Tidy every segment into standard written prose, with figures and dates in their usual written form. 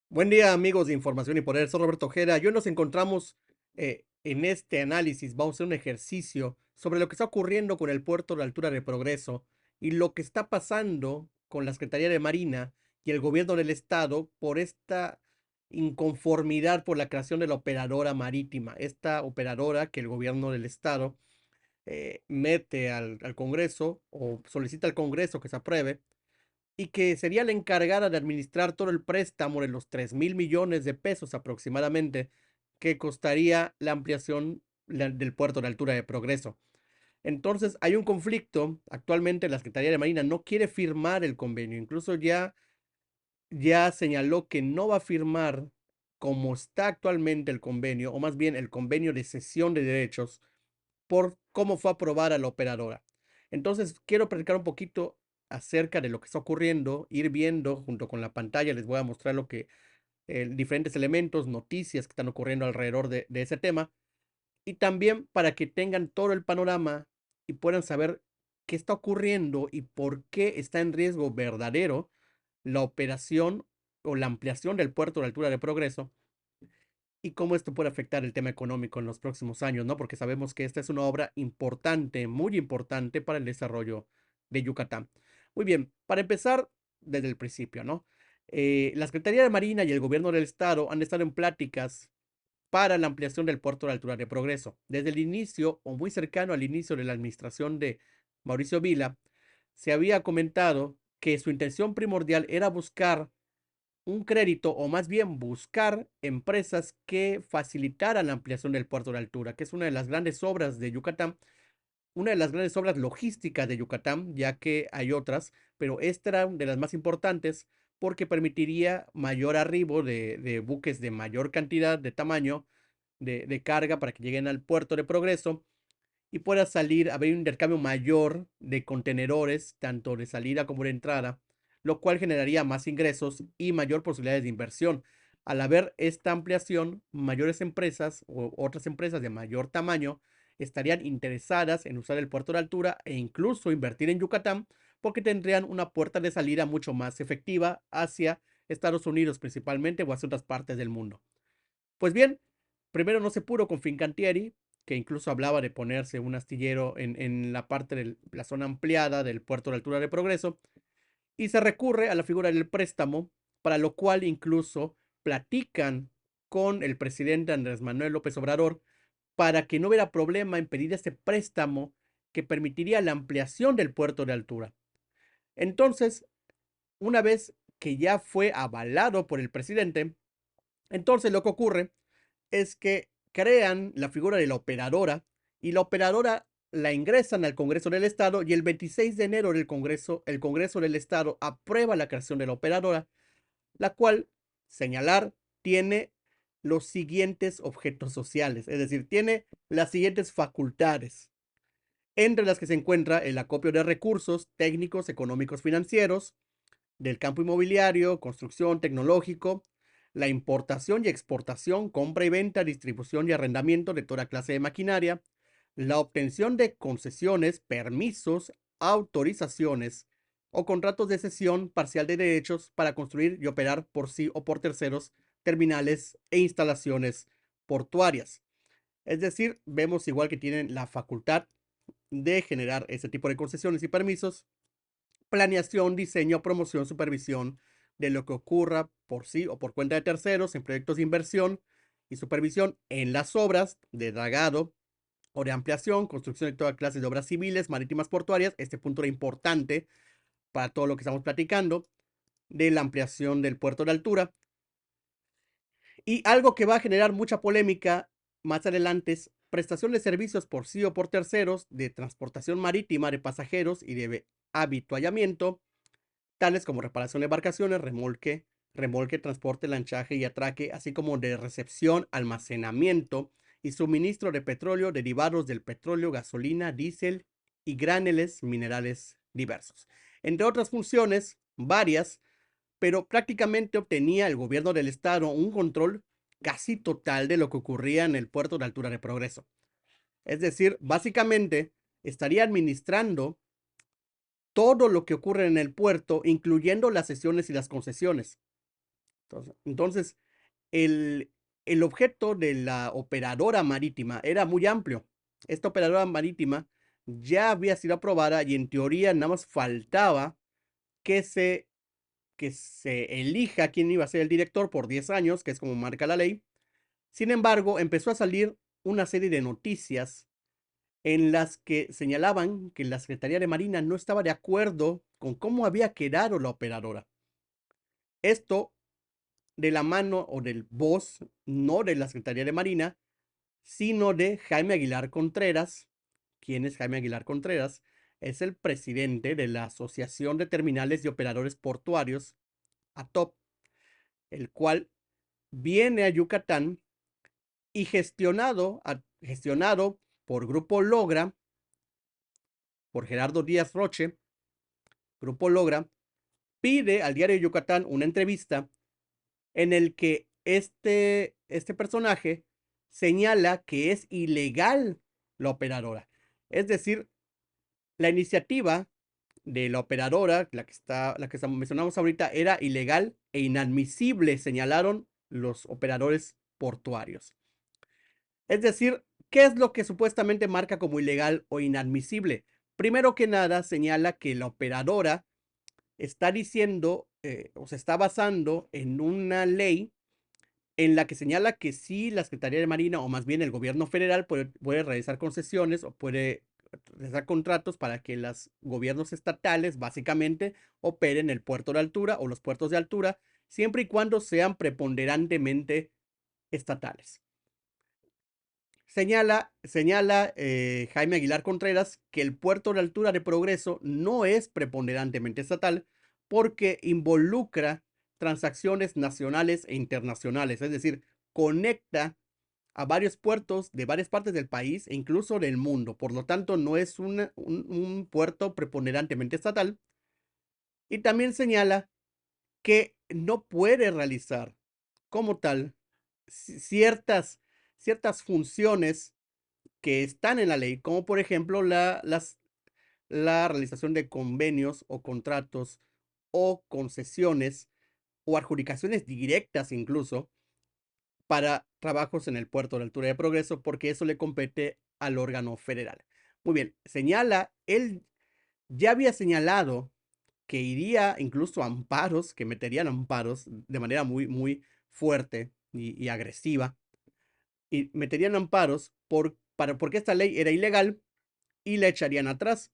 Buen día, amigos de Información y Poder. Soy Roberto Ojeda. Hoy nos encontramos en este análisis. Vamos a hacer un ejercicio sobre lo que está ocurriendo con el puerto de Altura de Progreso y lo que está pasando con la Secretaría de Marina y el gobierno del estado por esta inconformidad por la creación de la operadora marítima. Esta operadora que el gobierno del estado mete al Congreso o solicita al Congreso que se apruebe y que sería la encargada de administrar todo el préstamo de los 3.000 millones de pesos aproximadamente que costaría la ampliación del puerto de Altura de Progreso. Entonces hay un conflicto. Actualmente la Secretaría de Marina no quiere firmar el convenio. Incluso ya señaló que no va a firmar como está actualmente el convenio, o más bien el convenio de cesión de derechos, por cómo fue aprobada la operadora. Entonces, quiero platicar un poquito acerca de lo que está ocurriendo, ir viendo junto con la pantalla, les voy a mostrar lo que, diferentes elementos, noticias que están ocurriendo alrededor de ese tema, y también para que tengan todo el panorama y puedan saber qué está ocurriendo y por qué está en riesgo verdadero la operación o la ampliación del puerto de Altura de Progreso y cómo esto puede afectar el tema económico en los próximos años, ¿no? Porque sabemos que esta es una obra importante, muy importante para el desarrollo de Yucatán. Muy bien, para empezar desde el principio, ¿no? La Secretaría de Marina y el gobierno del estado han estado en pláticas para la ampliación del puerto de Altura de Progreso. Desde el inicio, o muy cercano al inicio de la administración de Mauricio Vila, se había comentado que su intención primordial era buscar un crédito o más bien buscar empresas que facilitaran la ampliación del puerto de Altura, que es una de las grandes obras de Yucatán, una de las grandes obras logísticas de Yucatán, ya que hay otras, pero esta era de las más importantes porque permitiría mayor arribo de buques de mayor cantidad de tamaño de carga para que lleguen al puerto de Progreso y pueda salir, haber un intercambio mayor de contenedores, tanto de salida como de entrada, lo cual generaría más ingresos y mayor posibilidades de inversión. Al haber esta ampliación, mayores empresas o otras empresas de mayor tamaño estarían interesadas en usar el puerto de Altura e incluso invertir en Yucatán porque tendrían una puerta de salida mucho más efectiva hacia Estados Unidos principalmente o hacia otras partes del mundo. Pues bien, primero no se pudo con Fincantieri, que incluso hablaba de ponerse un astillero en la parte de la zona ampliada del puerto de Altura de Progreso, y se recurre a la figura del préstamo, para lo cual incluso platican con el presidente Andrés Manuel López Obrador para que no hubiera problema en pedir este préstamo que permitiría la ampliación del puerto de Altura. Entonces, una vez que ya fue avalado por el presidente, entonces lo que ocurre es que crean la figura de la operadora y la operadora la ingresan al Congreso del Estado y el 26 de enero el Congreso del Estado aprueba la creación de la operadora, la cual, señalar, tiene los siguientes objetos sociales, es decir, tiene las siguientes facultades, entre las que se encuentra el acopio de recursos técnicos, económicos, financieros, del campo inmobiliario, construcción, tecnológico, la importación y exportación, compra y venta, distribución y arrendamiento de toda clase de maquinaria, la obtención de concesiones, permisos, autorizaciones o contratos de cesión parcial de derechos para construir y operar por sí o por terceros terminales e instalaciones portuarias. Es decir, vemos igual que tienen la facultad de generar ese tipo de concesiones y permisos, planeación, diseño, promoción, supervisión de lo que ocurra por sí o por cuenta de terceros en proyectos de inversión y supervisión en las obras de dragado o de ampliación, construcción de toda clase de obras civiles, marítimas, portuarias. Este punto era importante para todo lo que estamos platicando de la ampliación del puerto de Altura. Y algo que va a generar mucha polémica más adelante es prestación de servicios por sí o por terceros de transportación marítima de pasajeros y de habituallamiento, tales como reparación de embarcaciones, remolque, transporte, lanchaje y atraque, así como de recepción, almacenamiento y suministro de petróleo, derivados del petróleo, gasolina, diésel y graneles minerales diversos. Entre otras funciones, varias, pero prácticamente obtenía el gobierno del estado un control casi total de lo que ocurría en el puerto de Altura de Progreso. Es decir, básicamente estaría administrando todo lo que ocurre en el puerto, incluyendo las sesiones y las concesiones. Entonces el, el objeto de la operadora marítima era muy amplio. Esta operadora marítima ya había sido aprobada y en teoría nada más faltaba que se elija quién iba a ser el director por 10 años, que es como marca la ley. Sin embargo, empezó a salir una serie de noticias en las que señalaban que la Secretaría de Marina no estaba de acuerdo con cómo había quedado la operadora. Esto de la mano o del voz, no de la Secretaría de Marina, sino de Jaime Aguilar Contreras. ¿Quién es Jaime Aguilar Contreras? Es el presidente de la Asociación de Terminales y Operadores Portuarios, ATOP, el cual viene a Yucatán y gestionado por Grupo Logra, por Gerardo Díaz Roche. Grupo Logra pide al diario de Yucatán una entrevista en el que este personaje señala que es ilegal la operadora. Es decir, la iniciativa de la operadora, la que mencionamos ahorita, era ilegal e inadmisible, señalaron los operadores portuarios. Es decir, ¿qué es lo que supuestamente marca como ilegal o inadmisible? Primero que nada, señala que la operadora está diciendo o se está basando en una ley en la que señala que sí la Secretaría de Marina, o más bien el gobierno federal, puede realizar concesiones o puede realizar contratos para que los gobiernos estatales básicamente operen el puerto de altura o los puertos de altura, siempre y cuando sean preponderantemente estatales. Señala Jaime Aguilar Contreras que el puerto de altura de Progreso no es preponderantemente estatal porque involucra transacciones nacionales e internacionales, es decir, conecta a varios puertos de varias partes del país e incluso del mundo. Por lo tanto, no es un puerto preponderantemente estatal. Y también señala que no puede realizar como tal ciertas funciones que están en la ley, como por ejemplo la realización de convenios o contratos o concesiones o adjudicaciones directas incluso para trabajos en el puerto de altura de Progreso, porque eso le compete al órgano federal. Muy bien, él ya había señalado que iría incluso a amparos, que meterían amparos de manera muy fuerte y agresiva, y meterían amparos porque esta ley era ilegal y la echarían atrás.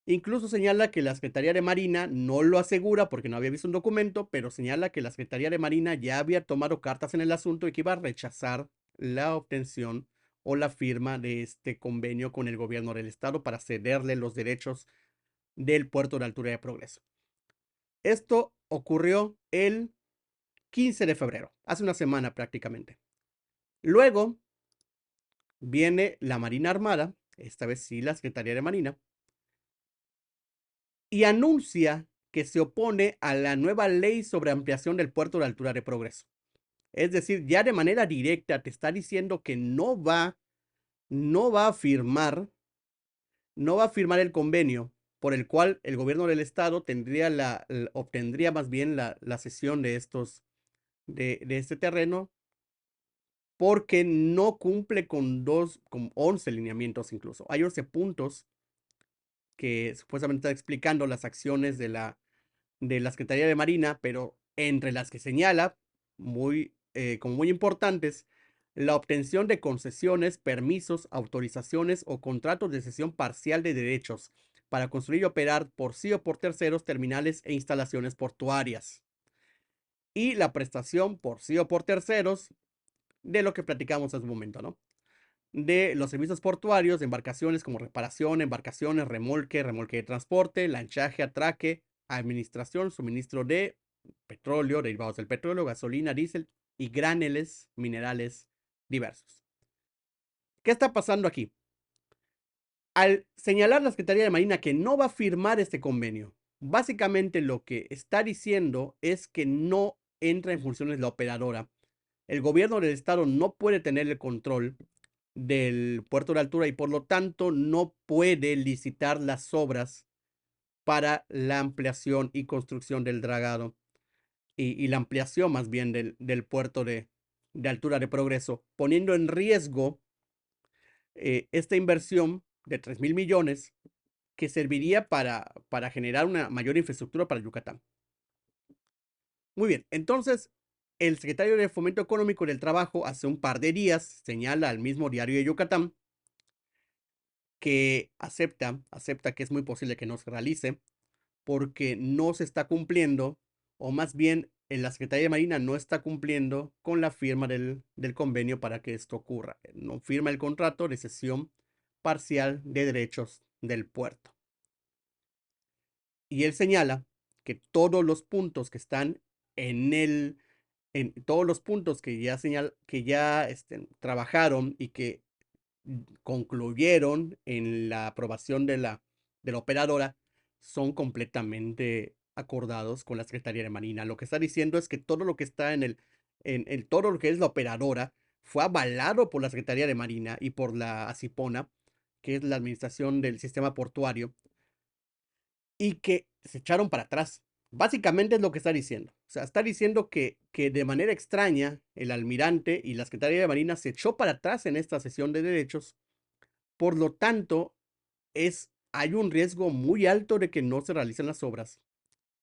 Incluso señala que la Secretaría de Marina no lo asegura porque no había visto un documento, pero señala que la Secretaría de Marina ya había tomado cartas en el asunto y que iba a rechazar la obtención o la firma de este convenio con el gobierno del estado para cederle los derechos del puerto de altura de Progreso. Esto ocurrió el 15 de febrero, hace una semana prácticamente. Luego viene la Marina Armada, esta vez sí la Secretaría de Marina, y anuncia que se opone a la nueva ley sobre ampliación del puerto de altura de Progreso. Es decir, ya de manera directa te está diciendo que no va a firmar, no va a firmar el convenio por el cual el gobierno del estado obtendría más bien la cesión de este terreno, porque no cumple con 11 lineamientos incluso. Hay 11 puntos que supuestamente está explicando las acciones de la Secretaría de Marina, pero entre las que señala, como muy importantes, la obtención de concesiones, permisos, autorizaciones o contratos de cesión parcial de derechos para construir y operar por sí o por terceros terminales e instalaciones portuarias. Y la prestación por sí o por terceros de lo que platicamos hace un momento, ¿no? De los servicios portuarios, de embarcaciones como reparación, embarcaciones, remolque de transporte, lanchaje, atraque, administración, suministro de petróleo, derivados del petróleo, gasolina, diésel y graneles minerales diversos. ¿Qué está pasando aquí? Al señalar la Secretaría de Marina que no va a firmar este convenio, básicamente lo que está diciendo es que no entra en funciones la operadora. El gobierno del estado no puede tener el control del puerto de altura y por lo tanto no puede licitar las obras para la ampliación y construcción del dragado y la ampliación más bien del puerto de altura de progreso, poniendo en riesgo esta inversión de 3.000 millones que serviría para generar una mayor infraestructura para Yucatán. Muy bien, entonces el secretario de Fomento Económico y del Trabajo hace un par de días señala al mismo Diario de Yucatán que acepta que es muy posible que no se realice porque no se está cumpliendo, o más bien la Secretaría de Marina no está cumpliendo con la firma del convenio para que esto ocurra. No firma el contrato de cesión parcial de derechos del puerto. Y él señala que todos los puntos que están en todos los puntos que ya trabajaron y que concluyeron en la aprobación de la operadora son completamente acordados con la Secretaría de Marina. Lo que está diciendo es que todo lo que está todo lo que es la operadora fue avalado por la Secretaría de Marina y por la ACIPONA, que es la administración del sistema portuario, y que se echaron para atrás. Básicamente es lo que está diciendo. O sea, está diciendo que de manera extraña el almirante y la Secretaría de Marina se echó para atrás en esta sesión de derechos. Por lo tanto, hay un riesgo muy alto de que no se realicen las obras.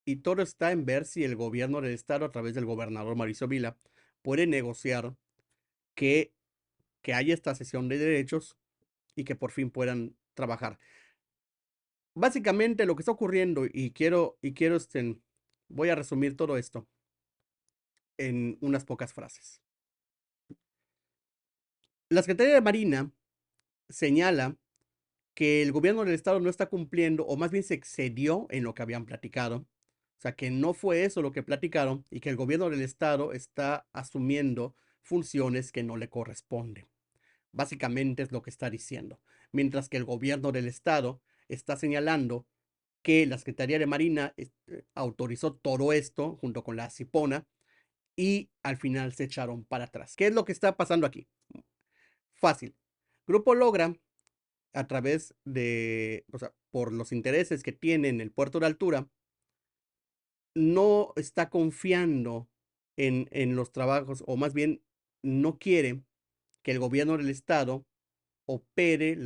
Y todo está en ver si el gobierno del estado, a través del gobernador Mauricio Vila, puede negociar que, que haya esta sesión de derechos y que por fin puedan trabajar. Básicamente lo que está ocurriendo, voy a resumir todo esto en unas pocas frases. La Secretaría de Marina señala que el gobierno del estado no está cumpliendo, o más bien se excedió en lo que habían platicado. O sea, que no fue eso lo que platicaron y que el gobierno del estado está asumiendo funciones que no le corresponden. Básicamente es lo que está diciendo. Mientras que el gobierno del estado está señalando que la Secretaría de Marina autorizó todo esto junto con la Cipona y al final se echaron para atrás. ¿Qué es lo que está pasando aquí? Fácil. Grupo Logra, a través o sea, por los intereses que tiene en el puerto de altura, no está confiando en los trabajos, o más bien no quiere que el gobierno del estado opere,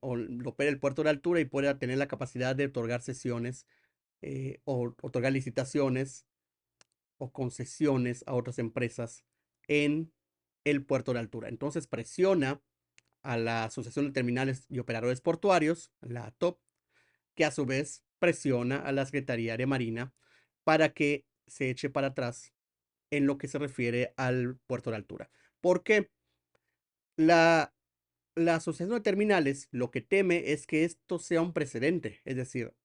opere el puerto de altura y pueda tener la capacidad de otorgar sesiones o otorgar licitaciones o concesiones a otras empresas en el puerto de altura. Entonces presiona a la Asociación de Terminales y Operadores Portuarios, la ATOP, que a su vez presiona a la Secretaría de Marina para que se eche para atrás en lo que se refiere al puerto de altura. Porque la, la Asociación de Terminales lo que teme es que esto sea un precedente, es decir,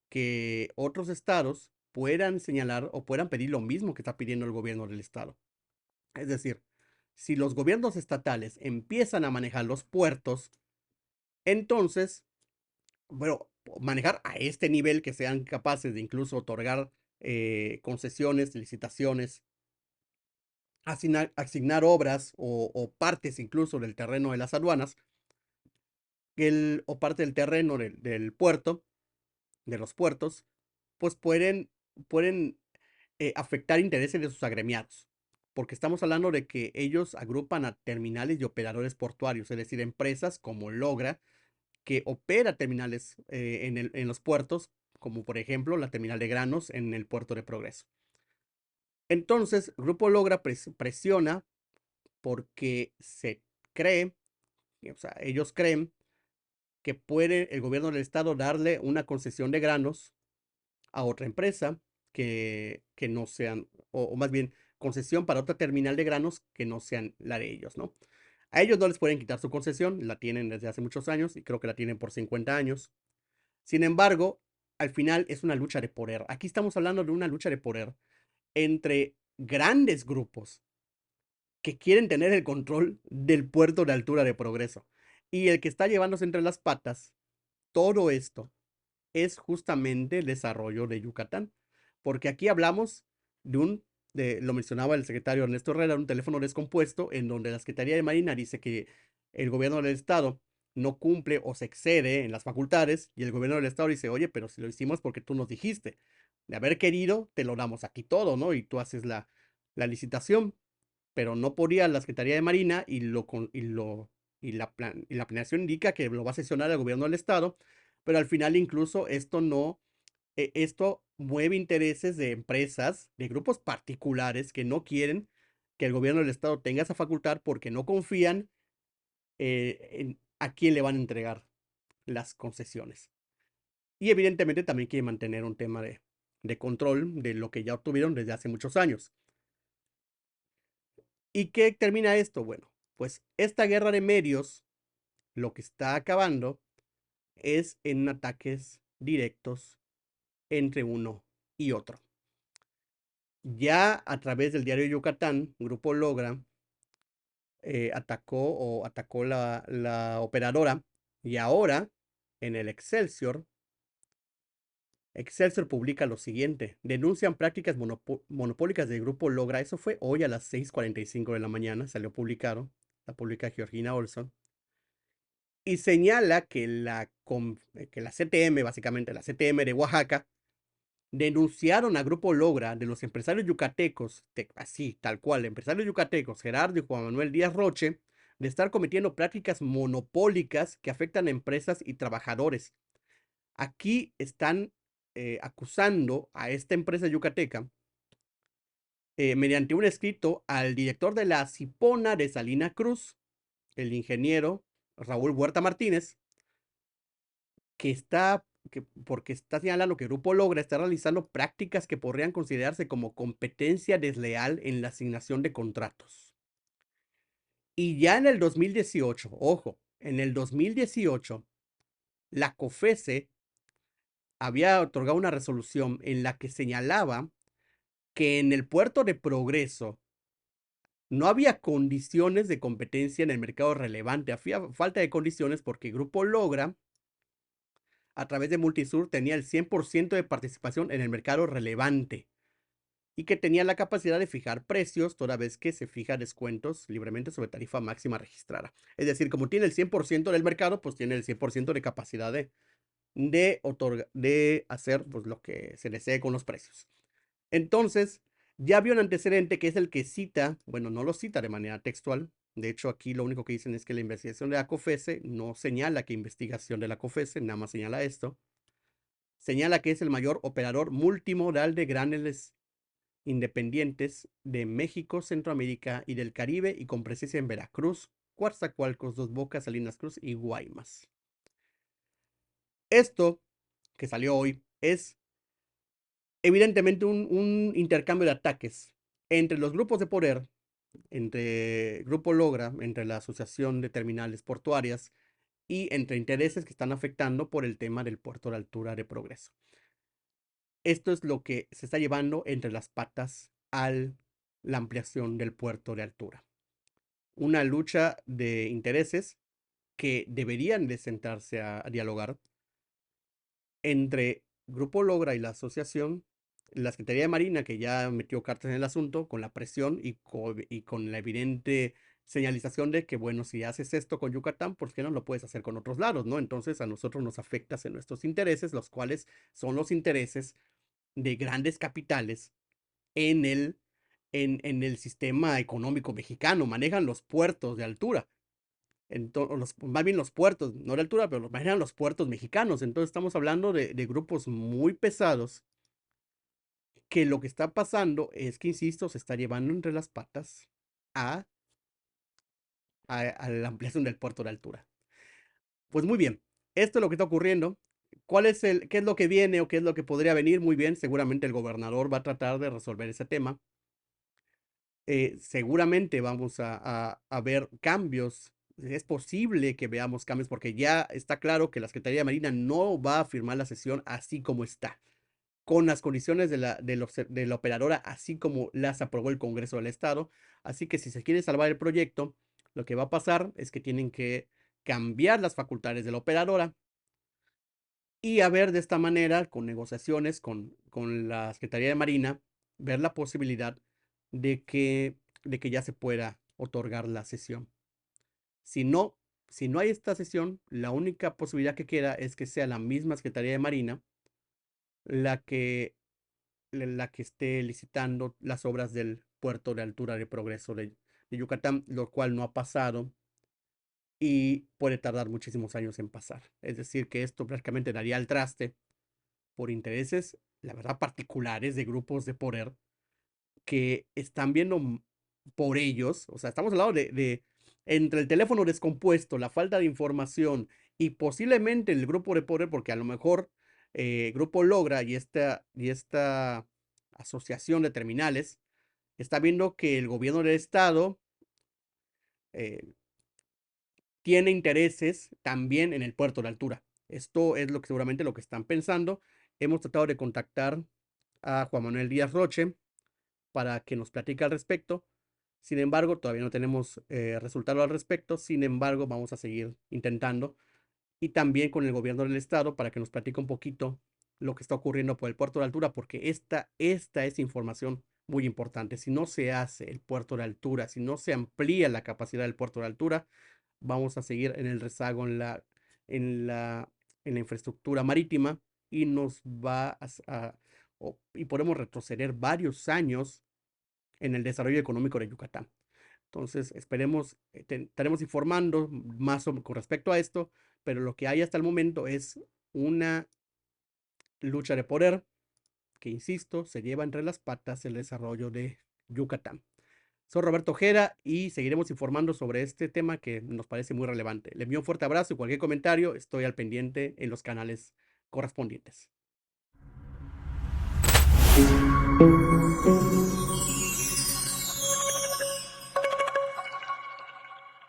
que otros estados puedan señalar o puedan pedir lo mismo que está pidiendo el gobierno del estado. Es decir, si los gobiernos estatales empiezan a manejar los puertos, entonces, bueno, manejar a este nivel que sean capaces de incluso otorgar concesiones, licitaciones, asignar obras o partes incluso del terreno de las aduanas, o parte del terreno del puerto, de los puertos, pues pueden afectar intereses de sus agremiados, porque estamos hablando de que ellos agrupan a terminales y operadores portuarios, es decir, empresas como Logra, que opera terminales en los puertos, como por ejemplo la terminal de granos en el puerto de Progreso. Entonces, Grupo Logra presiona porque se cree, o sea, ellos creen que puede el gobierno del estado darle una concesión de granos a otra empresa que no sean, o más bien concesión para otra terminal de granos que no sean la de ellos, ¿no? A ellos no les pueden quitar su concesión, la tienen desde hace muchos años y creo que la tienen por 50 años. Sin embargo, al final es una lucha de poder. Aquí estamos hablando de una lucha de poder entre grandes grupos que quieren tener el control del puerto de altura de Progreso. Y el que está llevándose entre las patas todo esto es justamente el desarrollo de Yucatán. Porque aquí hablamos lo mencionaba el secretario Ernesto Herrera, un teléfono descompuesto en donde la Secretaría de Marina dice que el gobierno del estado no cumple o se excede en las facultades y el gobierno del estado dice, oye, pero si lo hicimos porque tú nos dijiste, de haber querido, te lo damos aquí todo, ¿no? Y tú haces la licitación, pero no podía la Secretaría de Marina y la planeación indica que lo va a sesionar el gobierno del estado, pero al final incluso esto no, esto mueve intereses de empresas, de grupos particulares que no quieren que el gobierno del estado tenga esa facultad porque no confían en a quién le van a entregar las concesiones. Y evidentemente también quiere mantener un tema de control de lo que ya obtuvieron desde hace muchos años. ¿Y qué termina esto? Bueno, pues esta guerra de medios lo que está acabando es en ataques directos entre uno y otro. Ya a través del diario Yucatán, Grupo Logra atacó la operadora y ahora en el Excelsior publica lo siguiente: denuncian prácticas monopólicas del Grupo Logra. Eso fue hoy a las 6:45 de la mañana, salió publicado, la publica Georgina Olson, y señala que la CTM, básicamente la CTM de Oaxaca, denunciaron a Grupo Logra de los empresarios yucatecos, así, tal cual, empresarios yucatecos, Gerardo y Juan Manuel Díaz Roche, de estar cometiendo prácticas monopólicas que afectan a empresas y trabajadores. Aquí están acusando a esta empresa yucateca mediante un escrito al director de la Cipona de Salina Cruz, el ingeniero Raúl Huerta Martínez, porque está señalando que Grupo Logra está realizando prácticas que podrían considerarse como competencia desleal en la asignación de contratos. Y ya en el 2018, ojo, en el 2018, la COFESE había otorgado una resolución en la que señalaba que en el puerto de Progreso no había condiciones de competencia en el mercado relevante. Había falta de condiciones porque Grupo Logra, a través de Multisur, tenía el 100% de participación en el mercado relevante y que tenía la capacidad de fijar precios toda vez que se fija descuentos libremente sobre tarifa máxima registrada. Es decir, como tiene el 100% del mercado, pues tiene el 100% de capacidad de hacer pues, lo que se desee con los precios. Entonces, ya había un antecedente que es el que cita, bueno, no lo cita de manera textual. De hecho, aquí lo único que dicen es que la investigación de la COFESE no señala que investigación de la COFESE, nada más señala esto. Señala que es el mayor operador multimodal de graneles independientes de México, Centroamérica y del Caribe y con presencia en Veracruz, Coatzacoalcos, Dos Bocas, Salinas Cruz y Guaymas. Esto que salió hoy es evidentemente un intercambio de ataques entre los grupos de poder, entre Grupo Logra, entre la Asociación de Terminales Portuarias y entre intereses que están afectando por el tema del puerto de altura de Progreso. Esto es lo que se está llevando entre las patas a la ampliación del puerto de altura. Una lucha de intereses que deberían de sentarse a dialogar entre Grupo Logra y la asociación, la Secretaría de Marina, que ya metió cartas en el asunto, con la presión y con la evidente señalización de que, bueno, si haces esto con Yucatán, ¿por qué no lo puedes hacer con otros lados, no? Entonces a nosotros nos afectas en nuestros intereses, los cuales son los intereses de grandes capitales en el sistema económico mexicano, manejan los puertos de altura. Más bien los puertos, no de altura, pero los manejan los puertos mexicanos. Entonces estamos hablando de grupos muy pesados que lo que está pasando es que, insisto, se está llevando entre las patas a, a la ampliación del puerto de altura. Pues muy bien, esto es lo que está ocurriendo. ¿Qué es lo que viene o qué es lo que podría venir? Muy bien, seguramente el gobernador va a tratar de resolver ese tema. Seguramente vamos a ver cambios. Es posible que veamos cambios porque ya está claro que la Secretaría de Marina no va a firmar la sesión así como está, con las condiciones de la operadora, así como las aprobó el Congreso del Estado. Así que si se quiere salvar el proyecto, lo que va a pasar es que tienen que cambiar las facultades de la operadora y a ver de esta manera, con negociaciones con la Secretaría de Marina, ver la posibilidad de que ya se pueda otorgar la cesión. Si no, si no hay esta sesión, la única posibilidad que queda es que sea la misma Secretaría de Marina la que, la que esté licitando las obras del puerto de altura de progreso de Yucatán, lo cual no ha pasado y puede tardar muchísimos años en pasar. Es decir, que esto prácticamente daría al traste por intereses, la verdad, particulares de grupos de poder que están viendo por ellos, o sea, estamos hablando entre el teléfono descompuesto, la falta de información y posiblemente el grupo de poder, porque a lo mejor Grupo Logra y esta asociación de terminales está viendo que el gobierno del estado eh, tiene intereses también en el puerto de altura. Esto es lo que seguramente lo que están pensando. Hemos tratado de contactar a Juan Manuel Díaz Roche para que nos platique al respecto. Sin embargo, todavía no tenemos resultado al respecto. Sin embargo, vamos a seguir intentando. Y también con el gobierno del estado para que nos platique un poquito lo que está ocurriendo por el puerto de altura, porque esta es información muy importante. Si no se hace el puerto de altura, si no se amplía la capacidad del puerto de altura, vamos a seguir en el rezago en la, en la infraestructura marítima y nos va y podemos retroceder varios años en el desarrollo económico de Yucatán. Entonces, esperemos, estaremos informando más con respecto a esto, pero lo que hay hasta el momento es una lucha de poder que, insisto, se lleva entre las patas el desarrollo de Yucatán. Soy Roberto Ojeda y seguiremos informando sobre este tema que nos parece muy relevante. Le envío un fuerte abrazo y cualquier comentario estoy al pendiente en los canales correspondientes.